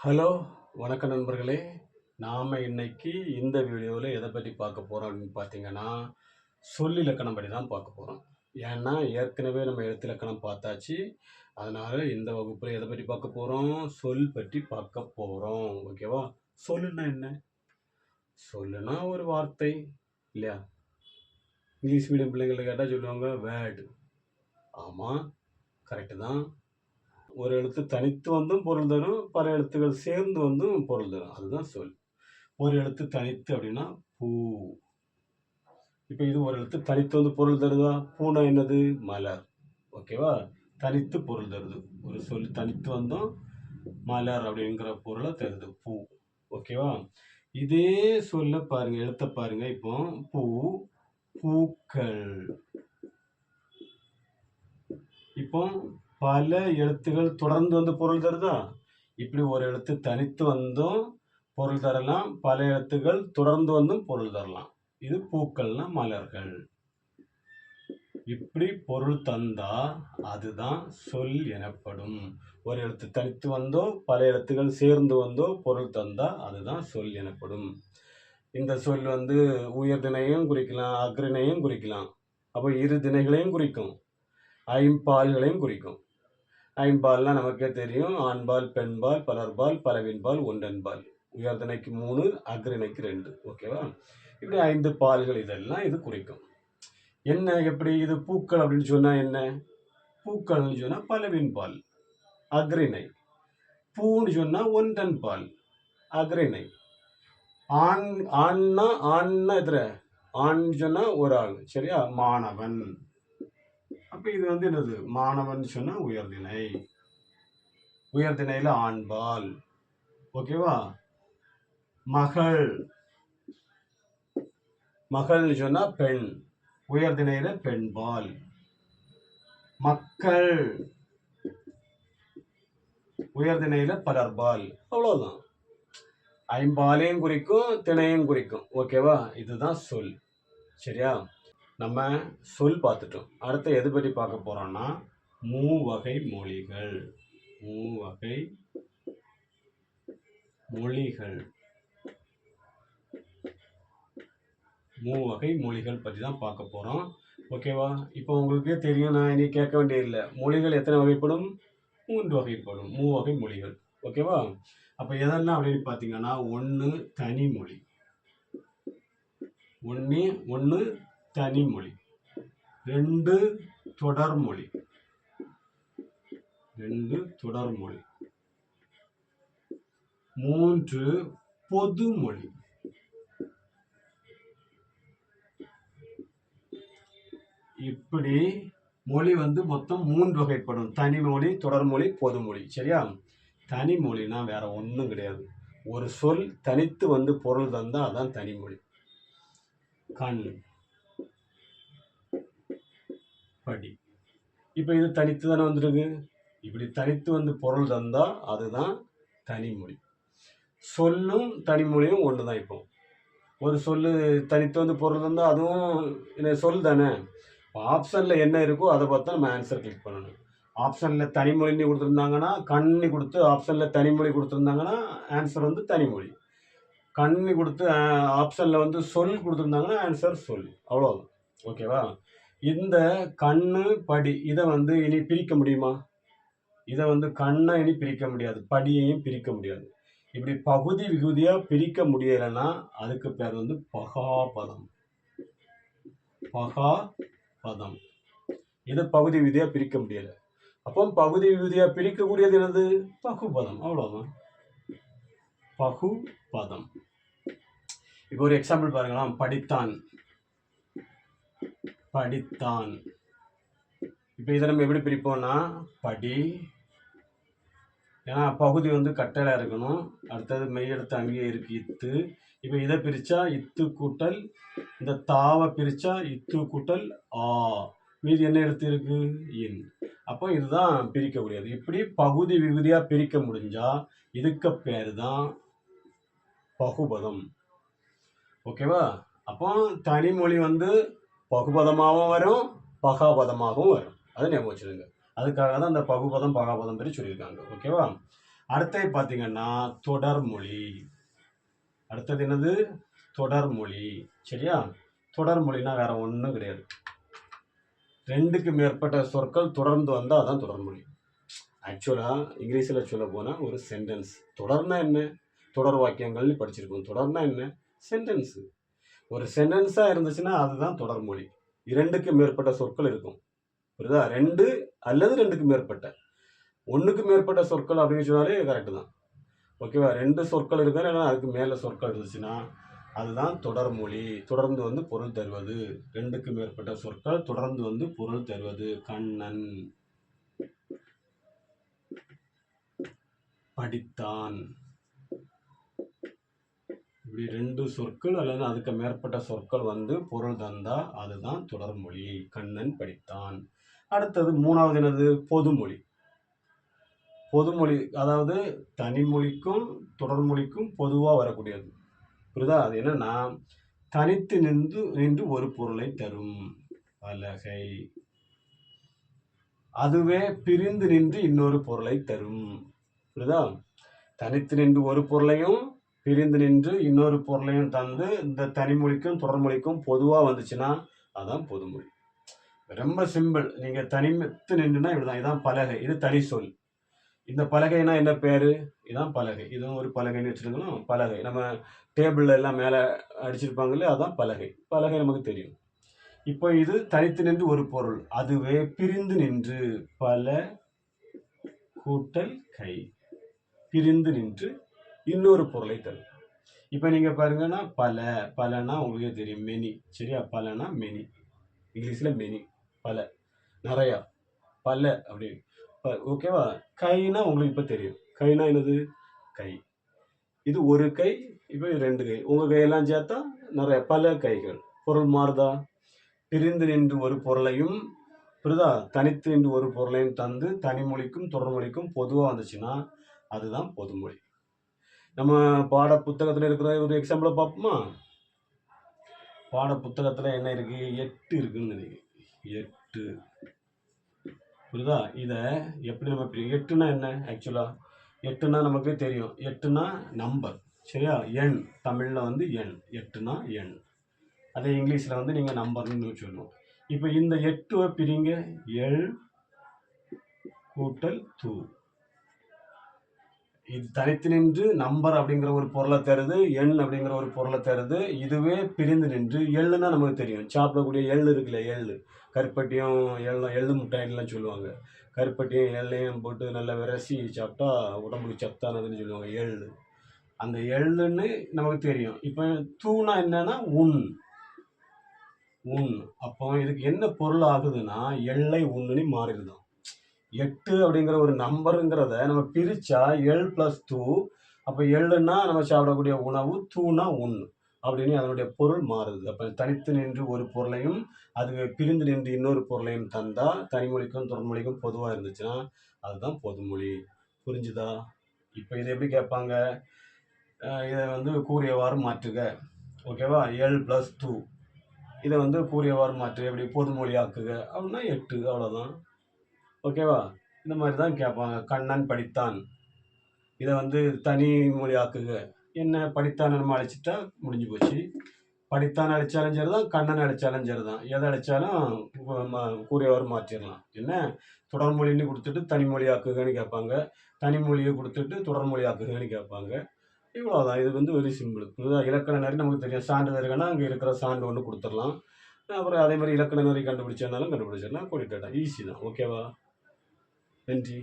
Hello, வணக்கம் நண்பர்களே. நாம இன்னைக்கு இந்த வீடியோவில் எதை பற்றி பார்க்க போகிறோம் அப்படின்னு பார்த்தீங்கன்னா, சொல்லிலக்கணம் பற்றி தான் பார்க்க போகிறோம். ஏன்னா ஏற்கனவே நம்ம எழுத்திலக்கணம் பார்த்தாச்சு. அதனால இந்த வகுப்பில் எதை பற்றி பார்க்க போகிறோம், சொல் பற்றி பார்க்க போகிறோம். ஓகேவா? சொல்லுன்னா என்ன? சொல்லுனா ஒரு வார்த்தை இல்லையா? இங்கிலீஷ் மீடியம் பிள்ளைங்களை கேட்டால் சொல்லுவாங்க வேர்டு. ஆமாம், கரெக்டு தான். ஒரு எழுத்து தனித்து வந்தும் பொருள் தரும், பல எழுத்துக்கள் சேர்ந்து வந்தும் பொருள் தரும். அதுதான் சொல். ஒரு எழுத்து தனித்து அப்படின்னா பூ. இப்போ இது ஒரு எழுத்து தனித்து வந்து பொருள் தருதா? பூனா என்னது? மலர். ஓகேவா? தனித்து பொருள் தருது. ஒரு சொல் தனித்து வந்தோம் மலர் அப்படிங்கிற பொருளை தருது பூ. ஓகேவா? இதே சொல்ல பாருங்க, எழுத்த பாருங்க. இப்போ பூ, பூக்கள். இப்போ பல எழுத்துகள் தொடர்ந்து வந்து பொருள் தருதா? இப்படி ஒரு எழுத்து தனித்து வந்தும் பொருள் தரலாம், பல எழுத்துக்கள் தொடர்ந்து வந்தும் பொருள் தரலாம். இது பூக்கள்னா மலர்கள். இப்படி பொருள் தந்தா அதுதான் சொல் எனப்படும். ஒரு எழுத்து தனித்து வந்தோ பல எழுத்துக்கள் சேர்ந்து வந்தோ பொருள் தந்தா அதுதான் சொல் எனப்படும். இந்த சொல் வந்து உயர்திணையும் குறிக்கலாம், அக்ரிணையும் குறிக்கலாம். அப்போ இரு திணைகளையும் குறிக்கும், ஐம்பால்களையும் குறிக்கும். ஐம்பால்னா நமக்கே தெரியும், ஆண்பால், பெண்பால், பலர்பால், பலவின்பால், ஒன்றன்பால். உயர்திணைக்கு 3, அக்ரிணைக்கு 2. ஓகேவா? இப்படி 5 பால்கள் இதெல்லாம் இது குறிக்கும். என்ன எப்படி இது பூக்கள் அப்படின்னு சொன்னா என்ன? பூக்கள்னு சொன்னா பலவின்பால், அக்ரிணை. பூன்னு சொன்னா ஒன்றன் பால், அக்ரிணை. ஆண் ஆண்னா ஆண்னா எத்தனை? ஆண் சொன்னா ஒரு ஆள். சரியா? மாணவன். அப்ப இது வந்து என்னது? மாணவன் சொன்னா உயர்திணை. உயர்திணையில ஆண்பால். ஓகேவா? மகள். மகள்னு சொன்னா பெண். உயர்திணையில பெண்பால். மக்கள். உயர்திணையில பலர்பால். அவ்வளவுதான். ஐம்பாலையும் குறிக்கும், திணையும் குறிக்கும். ஓகேவா? இதுதான் சொல். சரியா? நம்ம சொல் பார்த்துட்டோம். அடுத்து எது பற்றி பார்க்க போறோம்னா மூவகை மொழிகள். மூவகை மொழிகள். மூவகை மொழிகள் பற்றி தான் பார்க்க போறோம். ஓகேவா? இப்போ உங்களுக்கே தெரியும், நான் இனி கேட்க வேண்டியதில்லை. மொழிகள் எத்தனை வகைப்படும்? 3 வகைப்படும். மூவகை மொழிகள். ஓகேவா? அப்ப எதெல்லாம் அப்படின்னு பார்த்தீங்கன்னா, 1 தனிமொழி. 1 தனிமொழி. 2 தொடர்மொழி. 2 தொடர்மொழி. 3 பொதுமொழி. இப்படி மொழி வந்து மொத்தம் 3 வகைப்படும். தனிமொழி, தொடர்மொழி, பொதுமொழி. சரியா? தனிமொழினா வேற ஒன்றும் கிடையாது. ஒரு சொல் தனித்து வந்து பொருள் தந்தா அதான் தனிமொழி. கண், படி. இப்ப இது தனித்து தானே வந்துருக்கு. இப்படி தனித்து வந்து பொருள் தந்தா அதுதான் தனிமொழி. சொல்லும் தனிமொழியும் ஒண்ணுதான். இப்போ ஒரு சொல்லு தனித்து வந்து பொருள் தந்தா அதுவும் சொல் தானே. ஆப்ஷன்ல என்ன இருக்கோ அதை பார்த்தா நம்ம ஆன்சர் கிளிக் பண்ணணும். ஆப்ஷன்ல தனிமொழி கொடுத்துருந்தாங்கன்னா, கண்ணி கொடுத்து ஆப்ஷன்ல தனிமொழி கொடுத்துருந்தாங்கன்னா ஆன்சர் வந்து தனிமொழி. கண்ணி கொடுத்து ஆப்ஷன்ல வந்து சொல் கொடுத்துருந்தாங்கன்னா ஆன்சர் சொல். அவ்வளோதான். ஓகேவா? இந்த கண்ணு, படி இதை வந்து இனி பிரிக்க முடியுமா? இதை வந்து கண்ணை இனி பிரிக்க முடியாது, படியையும் பிரிக்க முடியாது. இப்படி பகுதி விகுதியா பிரிக்க முடியலைன்னா அதுக்கு பேர் வந்து பகாபதம். பகாபதம். இதை பகுதி விகுதியா பிரிக்க முடியல. அப்போ பகுதி விகுதியா பிரிக்கக்கூடியது என்னது? பகுபதம். அவ்வளவுதான். பகுபதம். இப்போ ஒரு எக்ஸாம்பிள் பாருங்களா. படித்தான், படித்தான். இப்போ இதை நம்ம எப்படி பிரிப்போம்னா, படி, ஏன்னா பகுதி வந்து கட்டளை இருக்கணும். அடுத்தது மெய்யெழுத்து அங்கேயே இருக்கு, இத்து. இப்போ இதை பிரிச்சா இத்து கூட்டல் இந்த தாவை பிரிச்சா இத்து கூட்டல் ஆ. மீதி என்ன எழுத்து இருக்கு? இன். அப்போ இதுதான் பிரிக்க முடியாது. இப்படி பகுதி விகுதியா பிரிக்க முடிஞ்சா இதுக்கு பேரு தான் பகுபதம். ஓகேவா? அப்போ தனிமொழி வந்து பகுபதமாகவும் வரும், பகாபதமாகவும் வரும். அதை ஞாபகம் வச்சுருங்க. அதுக்காக தான் அந்த பகுபதம் பகாபதம் பற்றி சொல்லியிருக்காங்க. ஓகேவா? அடுத்தது பார்த்தீங்கன்னா தொடர்மொழி. அடுத்தது என்னது? தொடர்மொழி. சரியா? தொடர்மொழினா வேற ஒன்றும் கிடையாது. 2க்கு மேற்பட்ட சொற்கள் தொடர்ந்து வந்தால் அதான் தொடர்மொழி. ஆக்சுவலாக இங்கிலீஷில் சொல்ல போனால் ஒரு சென்டென்ஸ். தொடர்னா என்ன? தொடர் வாக்கியங்கள்னு படிச்சிருக்கோம். தொடர்னா என்ன? சென்டென்ஸு. ஒரு சென்டென்ஸாக இருந்துச்சுன்னா அதுதான் தொடர்மொழி. 2க்கு மேற்பட்ட சொற்கள் இருக்கும். புரியுதா? 2 அல்லது 2க்கு மேற்பட்ட. 1க்கு மேற்பட்ட சொற்கள் அப்படின்னு சொன்னாலே கரெக்டு தான். ஓகேவா? 2 சொற்கள் இருக்கா இல்லைன்னா அதுக்கு மேலே சொற்கள் இருந்துச்சுன்னா அதுதான் தொடர்மொழி. தொடர்ந்து வந்து பொருள் தருவது. 2க்கு மேற்பட்ட சொற்கள் தொடர்ந்து வந்து பொருள் தருவது. கண்ணன் படித்தான். இப்படி 2 சொற்கள் அல்லது அதுக்கு மேற்பட்ட சொற்கள் வந்து பொருள் தந்தா அதுதான் தொடர்மொழி. கண்ணன் படித்தான். அடுத்தது 3வது என்னது? பொதுமொழி. பொதுமொழி அதாவது தனிமொழிக்கும் தொடர்மொழிக்கும் பொதுவாக வரக்கூடியது. புரியுதா? அது என்னன்னா தனித்து நின்று ஒரு பொருளை தரும். பலகை. அதுவே பிரிந்து நின்று இன்னொரு பொருளை தரும். புரியுதா? தனித்து நின்று ஒரு பொருளையும் பிரிந்து நின்று இன்னொரு பொருளையும் தந்து இந்த தனிமொழிக்கும் தொடர்மொழிக்கும் பொதுவாக வந்துச்சுன்னா அதான் பொதுமொழி. ரொம்ப சிம்பிள். நீங்கள் தனித்து நின்றுனா இப்படிதான். இதான் பலகை. இது தனி சொல். இந்த பலகைனா என்ன பேரு? இதான் பலகை. இதுவும் ஒரு பலகைன்னு வச்சுருக்கணும். பலகை நம்ம டேபிள்ல எல்லாம் மேலே அடிச்சிருப்பாங்களே அதான் பலகை. பலகை நமக்கு தெரியும். இப்போ இது தனித்து நின்று ஒரு பொருள். அதுவே பிரிந்து நின்று பல கூட்டல் கை. பிரிந்து நின்று இன்னொரு பொருளை தரும். இப்போ நீங்க பாருங்கன்னா பலனா உங்களுக்கு தெரியும் மெனி. சரியா? பலனா மெனி. இங்கிலீஷ்ல மெனி. பல நிறையா. பல அப்படி. ஓகேவா? கைனா உங்களுக்கு இப்போ தெரியும். கைனா என்னது? கை. இது ஒரு கை. இப்போ 2 கை. உங்கள் கையெல்லாம் சேர்த்தா நிறைய பல கைகள். பொருள் மாறுதா? பிரிந்து நின்று ஒரு பொருளையும் புரியுதா? தனித்து நின்று ஒரு பொருளையும் தந்து தனிமொழிக்கும் தொடர்மொழிக்கும் பொதுவாக வந்துச்சுன்னா அதுதான் பொதுமொழி. நம்ம பாட புத்தகத்தில் இருக்கிற ஒரு எக்ஸாம்பிளை பார்ப்போமா? பாட புத்தகத்தில் என்ன இருக்கு? 8 இருக்குன்னு நினைக்கிறேன். 8. புரியுதா? இதை எப்படி நம்ம 8னா என்ன? ஆக்சுவலாக 8னா நமக்கு தெரியும். 8னா நம்பர். சரியா? எண். தமிழில் வந்து எண். 8னா எண். அதே இங்கிலீஷில் வந்து நீங்கள் நம்பர்னு சொல்லணும். இப்போ இந்த 8 பிரிங்க. எல் கூட்டல் தூ. இது தனித்து நின்று நம்பர் அப்படிங்கிற ஒரு பொருளை தருது. எண் அப்படிங்கிற ஒரு பொருளை தருது. இதுவே பிரிந்து நின்று எள்ளுன்னா நமக்கு தெரியும். சாப்பிடக்கூடிய எள்ளு இருக்குல்ல, எள்ளு. கருப்பட்டியும் எள்ளு முட்டாயின்லாம் சொல்லுவாங்க. கருப்பட்டியும் எள்ளையும் போட்டு நல்லா விரசி சாப்பிட்டா உடம்புக்கு சத்தானதுன்னு சொல்லுவாங்க. எள்ளு. அந்த எள்ளுன்னு நமக்கு தெரியும். இப்போ தூணா என்னன்னா உண். அப்போ இதுக்கு என்ன பொருள் ஆகுதுன்னா எல்லை உண்ணுன்னு மாறிடுதான். 8 அப்படிங்கிற ஒரு நம்பருங்கிறத நம்ம பிரிச்சா எல் பிளஸ் தூ. அப்போ எள்ளுன்னா நம்ம சாப்பிடக்கூடிய உணவு, தூணா உண் அப்படின்னு அதனுடைய பொருள் மாறுது. அப்போ தனித்து நின்று ஒரு பொருளையும் அது பிரிந்து நின்று இன்னொரு பொருளையும் தந்தா தனிமொழிக்கும் தொடர்மொழிக்கும் பொதுவாக இருந்துச்சுன்னா அதுதான் பொதுமொழி. புரிஞ்சுதா? இப்போ இதை எப்படி கேட்பாங்க? இதை வந்து கூறியவாறு மாற்றுக. ஓகேவா? எல் பிளஸ் தூ. இதை வந்து கூறியவாறு மாற்று. எப்படி? பொதுமொழி ஆக்குக அப்படின்னா 8. அவ்வளோதான். ஓகேவா? இந்த மாதிரி தான் கேட்பாங்க. கண்ணன் படித்தான். இதை வந்து தனி மொழி ஆக்குக. என்ன? படித்தான் நம்ம அழைச்சிட்டா முடிஞ்சு போச்சு. படித்தான் அழைச்சாலும் சரி தான், கண்ணன் அழைச்சாலும் சரி தான். எதை அழைச்சாலும் கூறியவாறு மாற்றிடலாம். என்ன? தொடர்மொழின்னு கொடுத்துட்டு தனிமொழி ஆக்குகன்னு கேட்பாங்க. தனிமொழியை கொடுத்துட்டு தொடர்மொழி ஆக்குகன்னு கேட்பாங்க. இவ்வளோதான். இது வந்து வெரி சிம்பிள். இலக்கண நெறி நமக்கு தெரியும். சான்றிதழ் இருக்குன்னா அங்கே இருக்கிற சான்று ஒன்று கொடுத்துடலாம். அப்புறம் அதே மாதிரி இலக்கண நெறி கண்டுபிடிச்சதுனாலும் கண்டுபிடிச்சிடலாம். கூட்டிட்டு ஈஸி தான். ஓகேவா? நன்றி.